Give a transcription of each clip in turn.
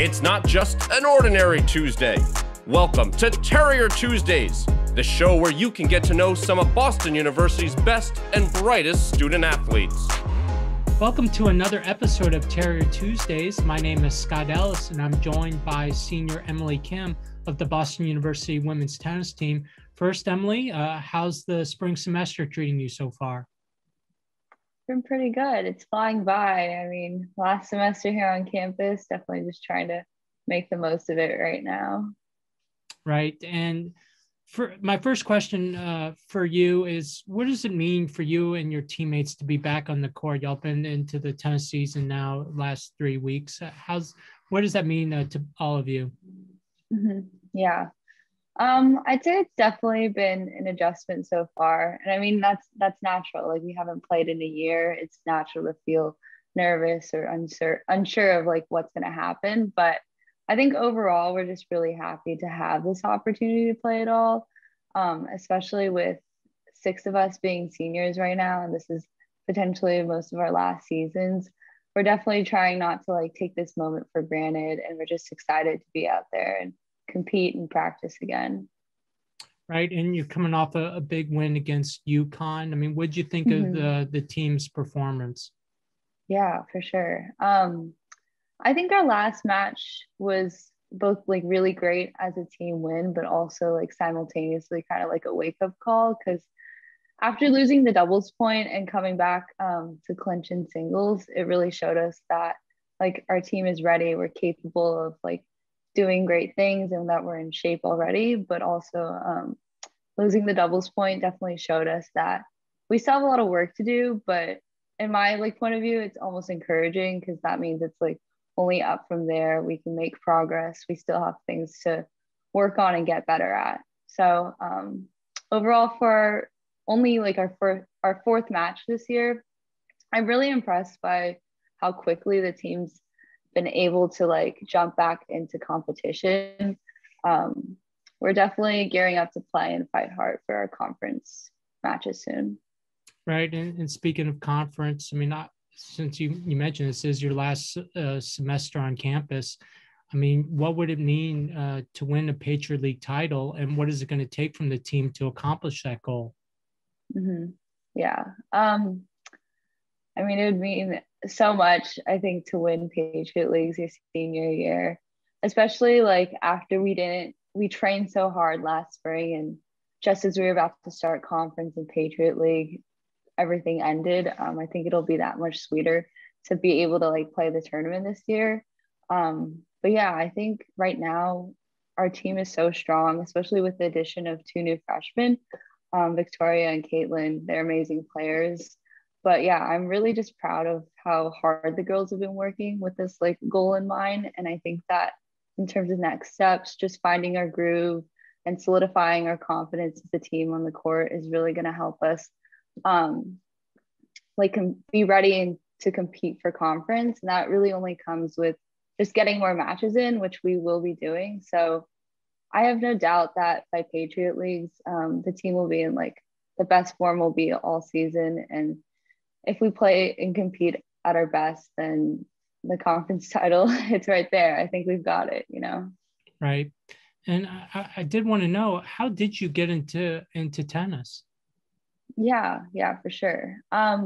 It's not just an ordinary Tuesday. Welcome to Terrier Tuesdays, the show where you can get to know some of Boston University's best and brightest student athletes. Welcome to another episode of Terrier Tuesdays. My name is Scott Ellis, and I'm joined by senior Emily Kim of the Boston University women's tennis team. First, Emily, how's the spring semester treating you so far? Been pretty good. It's flying by. I mean, last semester here on campus, definitely just trying to make the most of it right now. Right. And for my first question for you is, what does it mean for you and your teammates to be back on the court? Y'all been into the tennis season now, last 3 weeks. What does that mean to all of you? Mm-hmm. Yeah. I'd say it's definitely been an adjustment so far. And I mean, that's natural. Like, we haven't played in a year. It's natural to feel nervous or unsure of like what's going to happen. But I think overall, we're just really happy to have this opportunity to play it all, especially with 6 of us being seniors right now. And this is potentially most of our last seasons. We're definitely trying not to like take this moment for granted. And we're just excited to be out there and compete and practice again. Right. And you're coming off a big win against UConn. I mean, what'd you think of the team's performance? Yeah, for sure. I think our last match was both like really great as a team win, but also like simultaneously kind of like a wake-up call, because after losing the doubles point and coming back to clinch in singles, it really showed us that like our team is ready. We're capable of like doing great things and that we're in shape already, but also losing the doubles point definitely showed us that we still have a lot of work to do. But in my like point of view, it's almost encouraging, because that means it's like only up from there. We can make progress. We still have things to work on and get better at. So overall, for only like our fourth match this year, I'm really impressed by how quickly the team's been able to like jump back into competition. We're definitely gearing up to play and fight hard for our conference matches soon. Right. And speaking of conference, I mean, since you mentioned this is your last semester on campus, I mean, what would it mean to win a Patriot League title, and what is it going to take from the team to accomplish that goal? Mm-hmm. Yeah. I mean, it would mean so much, I think, to win Patriot Leagues your senior year, especially like after we trained so hard last spring, and just as we were about to start conference and Patriot League, everything ended. I think it'll be that much sweeter to be able to like play the tournament this year. But yeah, I think right now our team is so strong, especially with the addition of 2 new freshmen, Victoria and Caitlin. They're amazing players. But yeah, I'm really just proud of how hard the girls have been working with this like goal in mind. And I think that in terms of next steps, just finding our groove and solidifying our confidence as a team on the court is really going to help us be ready to compete for conference. And that really only comes with just getting more matches in, which we will be doing. So I have no doubt that by Patriot Leagues, the team will be in like the best form will be all season. And if we play and compete at our best, then the conference title, it's right there. I think we've got it, you know? Right. And I did want to know, how did you get into tennis? Yeah, for sure. I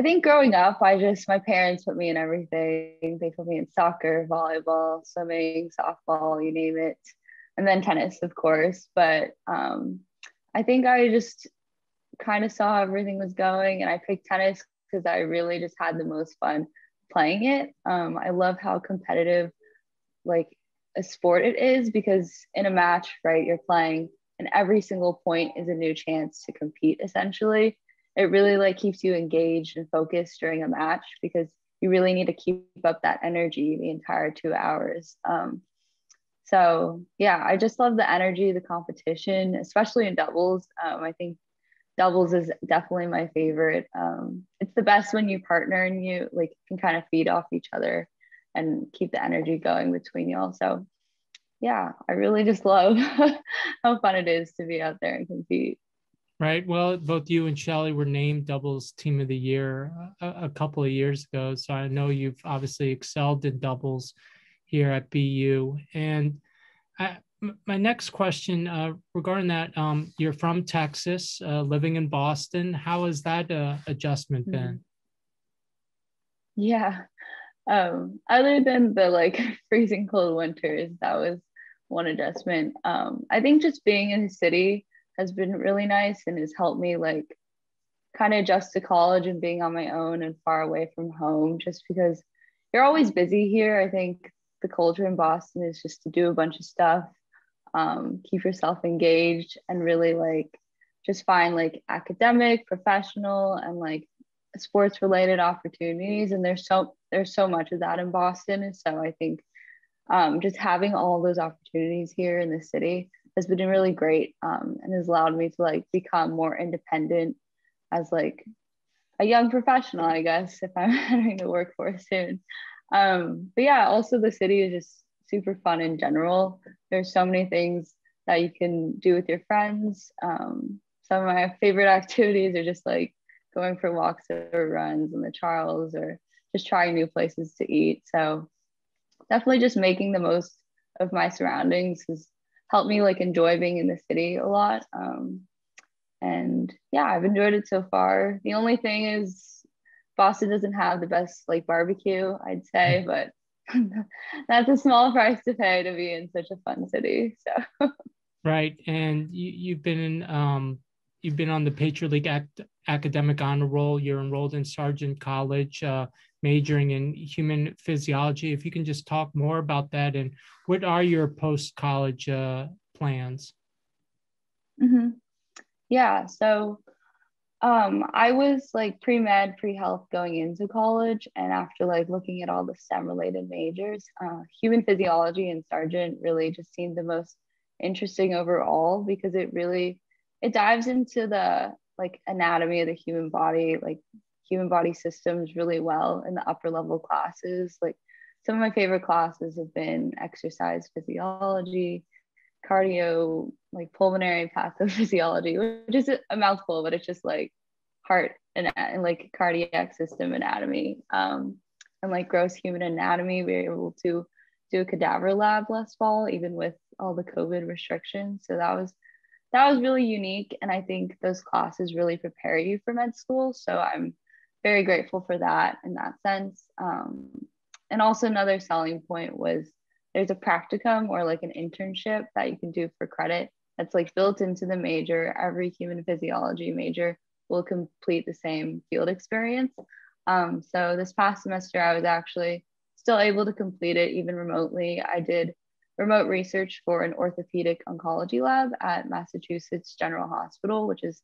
think growing up, my parents put me in everything. They put me in soccer, volleyball, swimming, softball, you name it. And then tennis, of course. But I think I just kind of saw how everything was going, and I picked tennis because I really just had the most fun playing it. I love how competitive like a sport it is, because in a match, right, you're playing and every single point is a new chance to compete. Essentially, it really like keeps you engaged and focused during a match, because you really need to keep up that energy the entire 2 hours. So yeah, I just love the energy, the competition, especially in doubles. I think doubles is definitely my favorite. It's the best when you partner and you like can kind of feed off each other and keep the energy going between you all. So yeah, I really just love how fun it is to be out there and compete. Right. Well, both you and Shelley were named doubles team of the year a couple of years ago. So I know you've obviously excelled in doubles here at BU. And my next question regarding that, you're from Texas, living in Boston. How has that adjustment been? Yeah. Other than the like freezing cold winters, that was one adjustment. I think just being in the city has been really nice and has helped me like kind of adjust to college and being on my own and far away from home, just because you're always busy here. I think the culture in Boston is just to do a bunch of stuff, keep yourself engaged, and really like just find like academic, professional, and like sports related opportunities. And there's so much of that in Boston. And so I think just having all those opportunities here in the city has been really great, and has allowed me to like become more independent as like a young professional, I guess, if I'm entering the workforce soon. But yeah, also the city is just super fun in general. There's so many things that you can do with your friends. Some of my favorite activities are just like going for walks or runs in the Charles, or just trying new places to eat. So definitely just making the most of my surroundings has helped me like enjoy being in the city a lot. And yeah, I've enjoyed it so far. The only thing is Boston doesn't have the best like barbecue, I'd say, but that's a small price to pay to be in such a fun city. So Right. And you've been on the Patriot League academic honor roll. You're enrolled in Sargent College, majoring in human physiology. If you can just talk more about that, and what are your post-college plans? mm-hmm. Yeah, so I was like pre-med, pre-health going into college, and after like looking at all the STEM related majors, human physiology and Sargent really just seemed the most interesting overall, because it dives into the like anatomy of the human body, like human body systems really well in the upper level classes. Like some of my favorite classes have been exercise physiology, cardio, like pulmonary pathophysiology, which is a mouthful, but it's just like heart and like cardiac system anatomy, and like gross human anatomy. We were able to do a cadaver lab last fall, even with all the COVID restrictions. So that was really unique. And I think those classes really prepare you for med school. So I'm very grateful for that in that sense. And also another selling point was there's a practicum or like an internship that you can do for credit that's like built into the major. Every human physiology major will complete the same field experience. So this past semester, I was actually still able to complete it even remotely. I did remote research for an orthopedic oncology lab at Massachusetts General Hospital, which is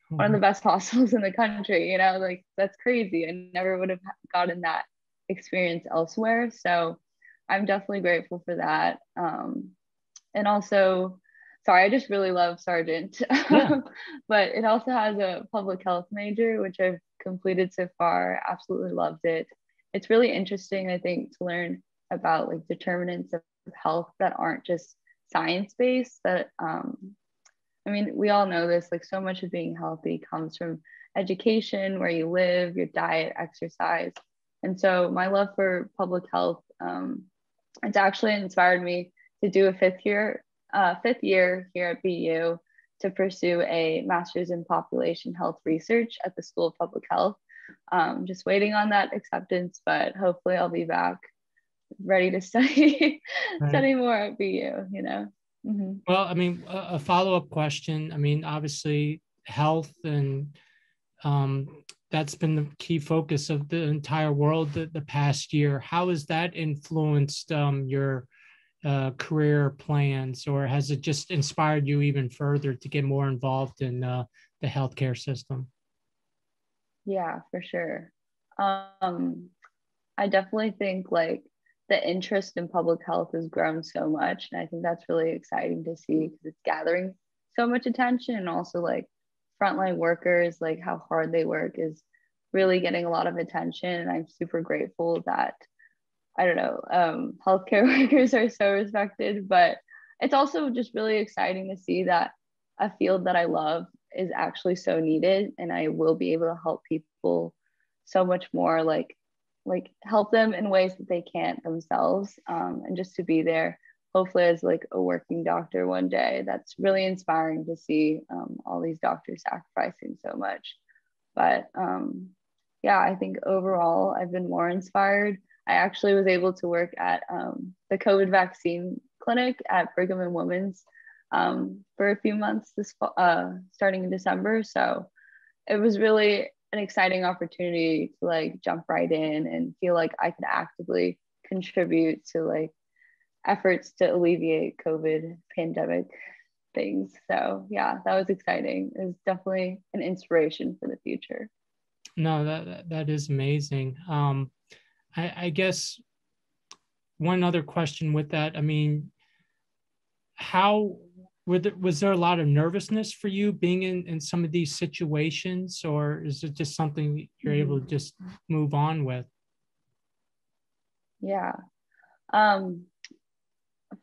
one of the best hospitals in the country. You know, like that's crazy. I never would have gotten that experience elsewhere. So I'm definitely grateful for that. And also, sorry, I just really love Sargent, Yeah. but it also has a public health major, which I've completed so far. Absolutely loved it. It's really interesting, I think, to learn about like determinants of health that aren't just science-based. That I mean, we all know this, like so much of being healthy comes from education, where you live, your diet, exercise. And so my love for public health, it's actually inspired me to do a fifth year here at BU to pursue a master's in population health research at the School of Public Health. Just waiting on that acceptance, but hopefully I'll be back ready to study study more at BU, you know. Mm-hmm. Well, I mean, a follow-up question. I mean, obviously health and that's been the key focus of the entire world the past year. How has that influenced your career plans, or has it just inspired you even further to get more involved in the healthcare system? Yeah, for sure. I definitely think like the interest in public health has grown so much, and I think that's really exciting to see because it's gathering so much attention. And also like frontline workers, like how hard they work is really getting a lot of attention. And I'm super grateful that, I don't know, healthcare workers are so respected. But it's also just really exciting to see that a field that I love is actually so needed, and I will be able to help people so much more, like help them in ways that they can't themselves, and just to be there hopefully as like a working doctor one day. That's really inspiring to see all these doctors sacrificing so much. But yeah, I think overall I've been more inspired. I actually was able to work at the COVID vaccine clinic at Brigham and Women's for a few months starting in December. So it was really an exciting opportunity to like jump right in and feel like I could actively contribute to like efforts to alleviate COVID pandemic things. So yeah, that was exciting. It was definitely an inspiration for the future. No, that is amazing. I guess one other question with that, I mean, how was there a lot of nervousness for you being in some of these situations, or is it just something you're able to just move on with? Yeah.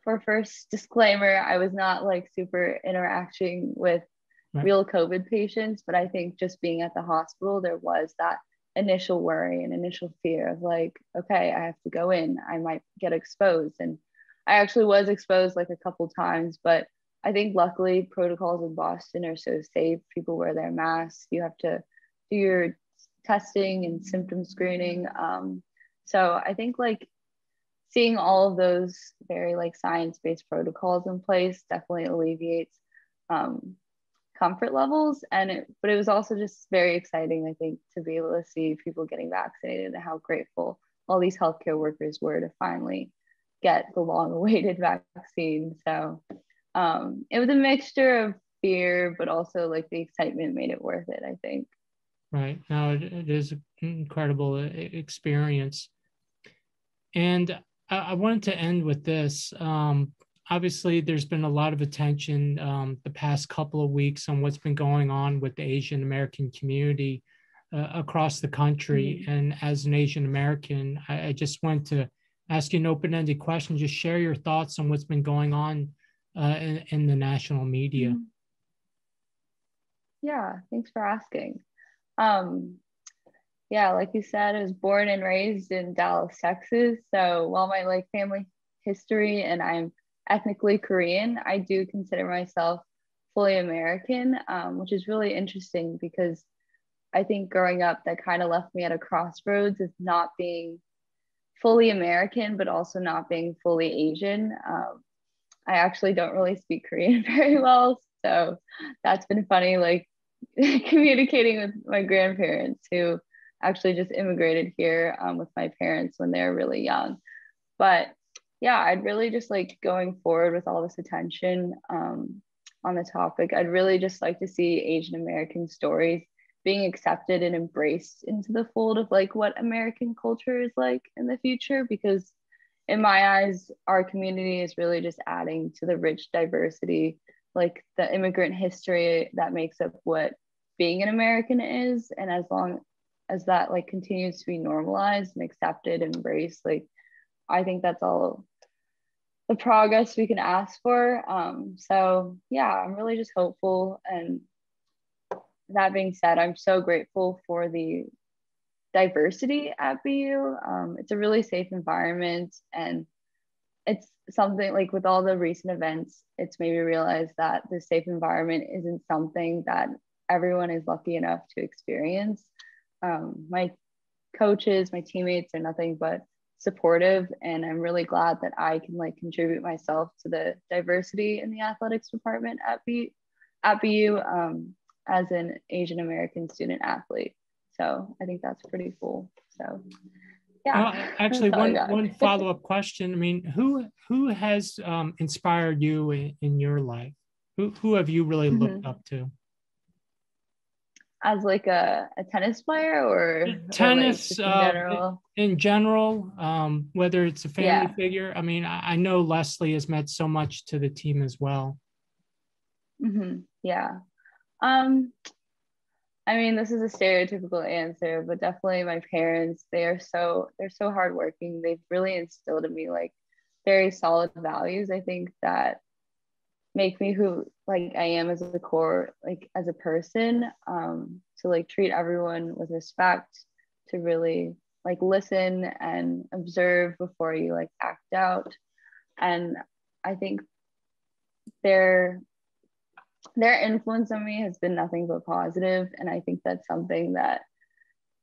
For first disclaimer, I was not like super interacting with real COVID patients, but I think just being at the hospital, there was that initial worry and initial fear of like, okay, I have to go in, I might get exposed. And I actually was exposed like a couple times, but I think luckily protocols in Boston are so safe. People wear their masks. You have to do your testing and symptom screening. So I think like seeing all of those very like science-based protocols in place definitely alleviates comfort levels. But it was also just very exciting, I think, to be able to see people getting vaccinated and how grateful all these healthcare workers were to finally get the long-awaited vaccine. So it was a mixture of fear, but also like the excitement made it worth it, I think. Right. Now it is an incredible experience. And I wanted to end with this. Obviously, there's been a lot of attention the past couple of weeks on what's been going on with the Asian American community across the country. Mm-hmm. And as an Asian American, I just want to ask you an open-ended question. Just share your thoughts on what's been going on in the national media. Mm-hmm. Yeah, thanks for asking. Yeah, like you said, I was born and raised in Dallas, Texas. So while my like family history and I'm ethnically Korean, I do consider myself fully American, which is really interesting because I think growing up that kind of left me at a crossroads of not being fully American, but also not being fully Asian. I actually don't really speak Korean very well. So that's been funny, like communicating with my grandparents who actually just immigrated here with my parents when they were really young. But yeah, I'd really just like going forward with all this attention on the topic. I'd really just like to see Asian American stories being accepted and embraced into the fold of like what American culture is like in the future, because in my eyes, our community is really just adding to the rich diversity, like the immigrant history that makes up what being an American is. And as long as that like continues to be normalized and accepted and embraced, like I think that's all the progress we can ask for. So yeah, I'm really just hopeful. And that being said, I'm so grateful for the diversity at BU. It's a really safe environment, and it's something like with all the recent events, it's made me realize that the safe environment isn't something that everyone is lucky enough to experience. My coaches, my teammates are nothing but supportive, and I'm really glad that I can like contribute myself to the diversity in the athletics department at BU as an Asian American student athlete. So I think that's pretty cool. So yeah. Actually, one follow-up question. I mean, who has inspired you in your life? Who have you really looked up to? As like a tennis player or tennis or like in general? In general, whether it's a family figure. I mean, I know Leslie has meant so much to the team as well. Mm-hmm. Yeah. I mean, this is a stereotypical answer, but definitely my parents, they're so hardworking. They've really instilled in me like very solid values. I think that make me who like I am as a core, like as a person, to like treat everyone with respect, to really like listen and observe before you like act out. And I think their influence on me has been nothing but positive, and I think that's something that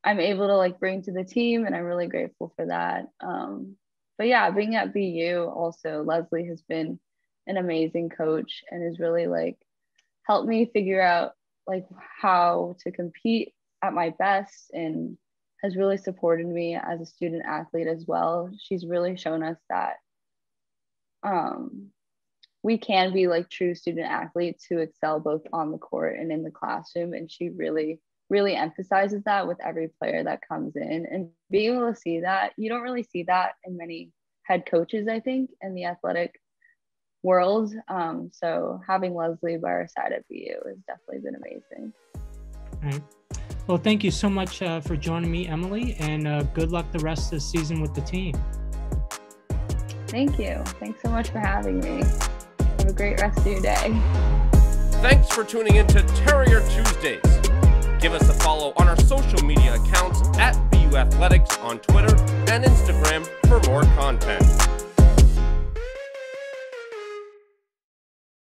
I'm able to like bring to the team, and I'm really grateful for that. But yeah, being at BU also, Leslie has been an amazing coach and has really like helped me figure out like how to compete at my best, and has really supported me as a student athlete as well. She's really shown us that we can be like true student athletes who excel both on the court and in the classroom, and she really emphasizes that with every player that comes in. And being able to see that, you don't really see that in many head coaches, I think, in the athletic world. So having Leslie by our side at BU has definitely been amazing. All right. Well, thank you so much for joining me, Emily, and good luck the rest of the season with the team. Thank you. Thanks so much for having me. Have a great rest of your day. Thanks for tuning in to Terrier Tuesdays. Give us a follow on our social media accounts at BU Athletics on Twitter and Instagram for more content.